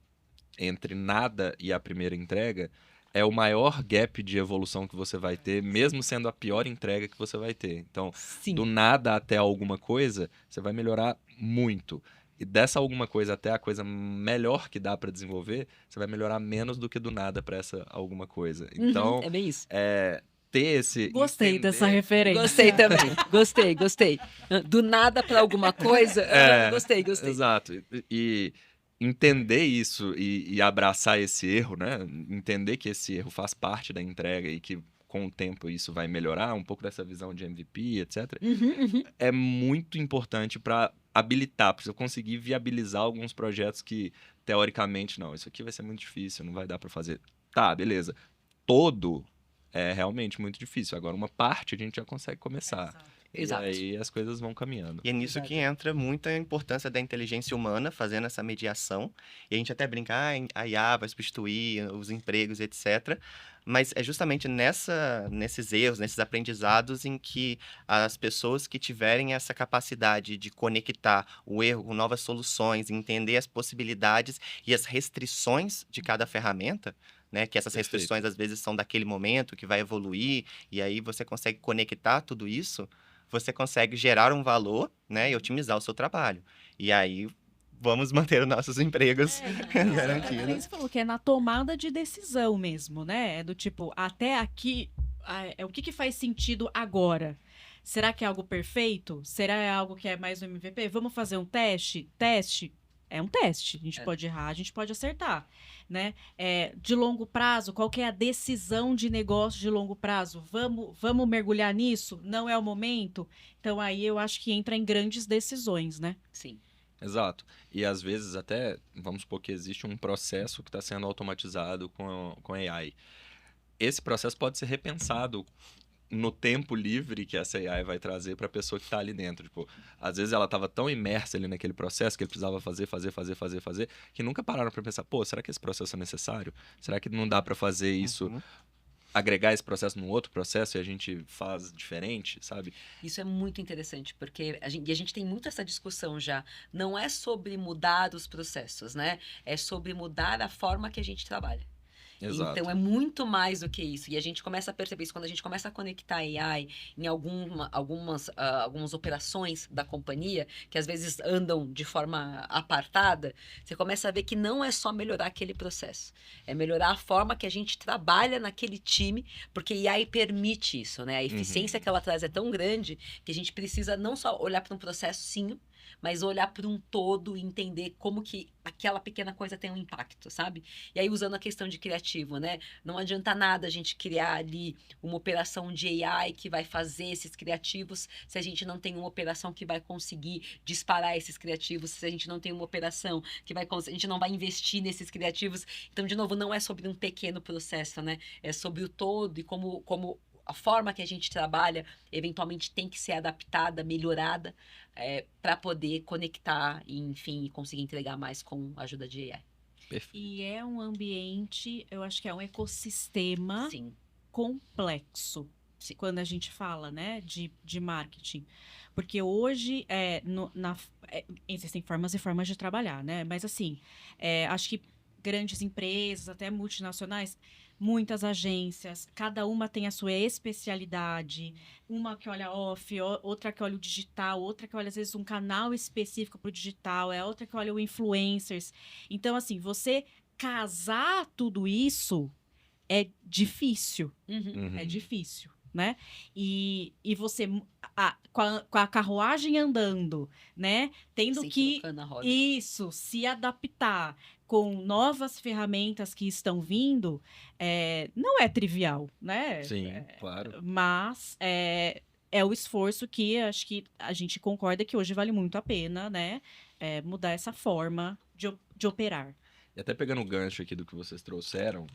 entre nada e a primeira entrega é o maior gap de evolução que você vai ter, mesmo sendo a pior entrega que você vai ter. Então, Sim. do nada até alguma coisa, você vai melhorar muito. E dessa alguma coisa até a coisa melhor que dá para desenvolver, você vai melhorar menos do que do nada para essa alguma coisa. Então, É bem isso. ter esse... Gostei entender- dessa referência. Gostei também. Gostei. Do nada para alguma coisa. Gostei. Exato. E entender isso e abraçar esse erro, né? Entender que esse erro faz parte da entrega e que com o tempo isso vai melhorar, um pouco dessa visão de MVP, etc. É muito importante para habilitar, para eu conseguir viabilizar alguns projetos que, teoricamente, não, isso aqui vai ser muito difícil, não vai dar para fazer. Tá, beleza. Todo é realmente muito difícil. Agora, uma parte a gente já consegue começar. Exato. E aí as coisas vão caminhando. E é nisso que entra muita importância da inteligência humana fazendo essa mediação. E a gente até brinca, a IA vai substituir os empregos, etc. Mas é justamente nesses erros, nesses aprendizados em que as pessoas que tiverem essa capacidade de conectar o erro com novas soluções, entender as possibilidades e as restrições de cada ferramenta, né? Que essas Perfeito. restrições às vezes são daquele momento que vai evoluir, e aí você consegue conectar tudo isso, você consegue gerar um valor, né, e otimizar o seu trabalho. E aí, vamos manter os nossos empregos garantidos. Você falou que é na tomada de decisão mesmo, né? É do tipo, até aqui, o que faz sentido agora? Será que é algo perfeito? Será é algo que é mais um MVP? Vamos fazer um teste? Teste? É um teste. A gente pode errar, a gente pode acertar, né? De longo prazo, qual que é a decisão de negócio de longo prazo? Vamos mergulhar nisso? Não é o momento? Então, aí eu acho que entra em grandes decisões, né? Sim. Exato. E às vezes até, vamos supor que existe um processo que está sendo automatizado com AI. Esse processo pode ser repensado no tempo livre que essa AI vai trazer para a pessoa que está ali dentro. Tipo, às vezes ela estava tão imersa ali naquele processo que ele precisava fazer, que nunca pararam para pensar, pô, será que esse processo é necessário? Será que não dá para fazer isso, agregar esse processo num outro processo e a gente faz diferente, sabe? Isso é muito interessante, porque a gente tem muito essa discussão já. Não é sobre mudar os processos, né? É sobre mudar a forma que a gente trabalha. Exato. Então, é muito mais do que isso. E a gente começa a perceber isso quando a gente começa a conectar AI em algumas operações da companhia, que às vezes andam de forma apartada, você começa a ver que não é só melhorar aquele processo. É melhorar a forma que a gente trabalha naquele time, porque AI permite isso, né? A eficiência que ela traz é tão grande que a gente precisa não só olhar para um processinho, mas olhar para um todo e entender como que aquela pequena coisa tem um impacto, sabe? E aí usando a questão de criativo, né? Não adianta nada a gente criar ali uma operação de AI que vai fazer esses criativos se a gente não tem uma operação que vai conseguir disparar esses criativos, se a gente não tem uma operação que vai a gente não vai investir nesses criativos. Então, de novo, não é sobre um pequeno processo, né? É sobre o todo e como a forma que a gente trabalha eventualmente tem que ser adaptada, melhorada, para poder conectar e, enfim, conseguir entregar mais com a ajuda de AI. Perfeito. E é um ambiente, eu acho que é um ecossistema Sim. complexo. Sim. Quando a gente fala, né, de marketing. Porque hoje existem formas e formas de trabalhar, né? Mas assim, acho que grandes empresas, até multinacionais, muitas agências, cada uma tem a sua especialidade, uma que olha off, outra que olha o digital, outra que olha, às vezes, um canal específico para o digital, outra que olha o influencers. Então, assim, você casar tudo isso é difícil. Uhum. É difícil, né? E você, com a carruagem andando, né? Tendo Sempre que, trocando a roda. isso, se adaptar com novas ferramentas que estão vindo, não é trivial, né? Sim, claro. Mas é o esforço que acho que a gente concorda que hoje vale muito a pena, né? Mudar essa forma de operar. E até pegando o gancho aqui do que vocês trouxeram,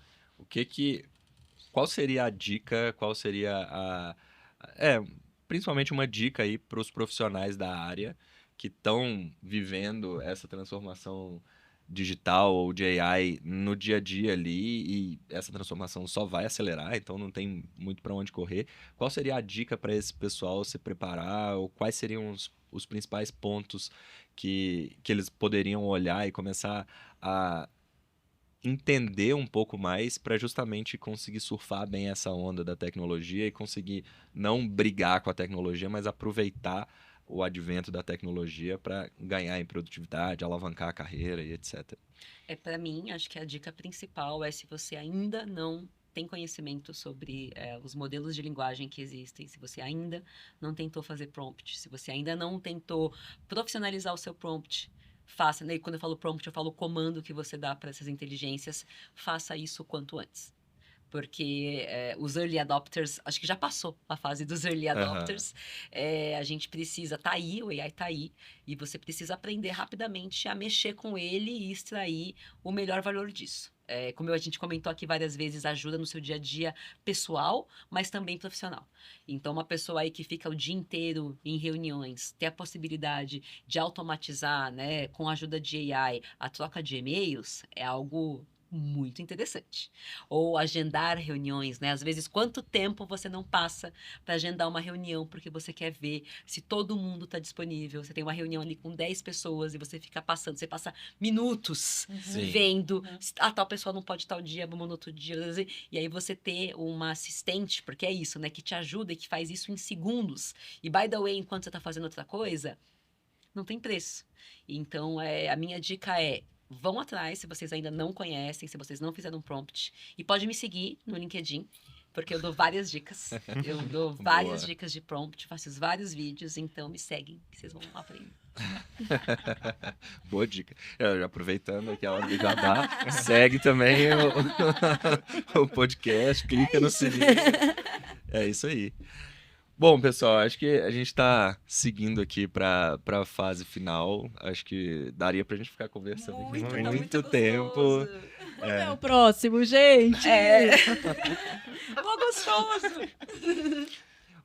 qual seria a dica, qual seria principalmente uma dica aí para os profissionais da área que estão vivendo essa transformação digital ou de AI no dia a dia ali, e essa transformação só vai acelerar, então não tem muito para onde correr. Qual seria a dica para esse pessoal se preparar, ou quais seriam os principais pontos que eles poderiam olhar e começar a entender um pouco mais para justamente conseguir surfar bem essa onda da tecnologia e conseguir não brigar com a tecnologia, mas aproveitar o advento da tecnologia para ganhar em produtividade, alavancar a carreira e etc. Para mim, acho que a dica principal é, se você ainda não tem conhecimento sobre os modelos de linguagem que existem, se você ainda não tentou fazer prompt, se você ainda não tentou profissionalizar o seu prompt, faça, né? E quando eu falo prompt, eu falo o comando que você dá para essas inteligências, faça isso o quanto antes. Porque os early adopters, acho que já passou a fase dos early adopters. A gente precisa, tá aí, o AI tá aí, e você precisa aprender rapidamente a mexer com ele e extrair o melhor valor disso. Como a gente comentou aqui várias vezes, ajuda no seu dia a dia pessoal, mas também profissional. Então, uma pessoa aí que fica o dia inteiro em reuniões, ter a possibilidade de automatizar, né, com a ajuda de AI, a troca de e-mails, é algo muito interessante. Ou agendar reuniões, né? Às vezes, quanto tempo você não passa para agendar uma reunião porque você quer ver se todo mundo está disponível. Você tem uma reunião ali com 10 pessoas e você fica passando, você passa minutos Sim. vendo, tal pessoa não pode tal dia, vamos no outro dia. E aí você ter uma assistente, porque é isso, né? Que te ajuda e que faz isso em segundos. E, by the way, enquanto você está fazendo outra coisa, não tem preço. Então, a minha dica vão atrás, se vocês ainda não conhecem, se vocês não fizeram um prompt. E pode me seguir no LinkedIn, porque eu dou várias dicas. Eu dou várias dicas de prompt, faço vários vídeos, então me seguem, que vocês vão aprender. Boa dica. Aproveitando aqui a hora do jabá, segue também o podcast, clica no sininho. É isso aí. Bom, pessoal, acho que a gente está seguindo aqui para a fase final. Acho que daria para a gente ficar conversando aqui muito tempo. É o próximo, gente! Mó gostoso!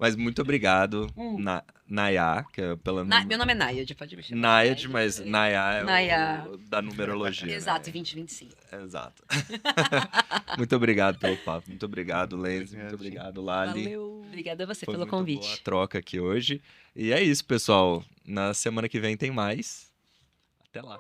Mas muito obrigado, Nayá, que é pela... Meu nome é Nayad, pode me chamar. Nayad, mas Nayá é Nayá. Da numerologia. Exato, né? 2025. Exato. Muito obrigado pelo papo. Muito obrigado, Lenz. Muito obrigado, Lali. Valeu! Obrigada a você Foi pelo muito convite. boa a troca aqui hoje. E é isso, pessoal. Na semana que vem tem mais. Até lá.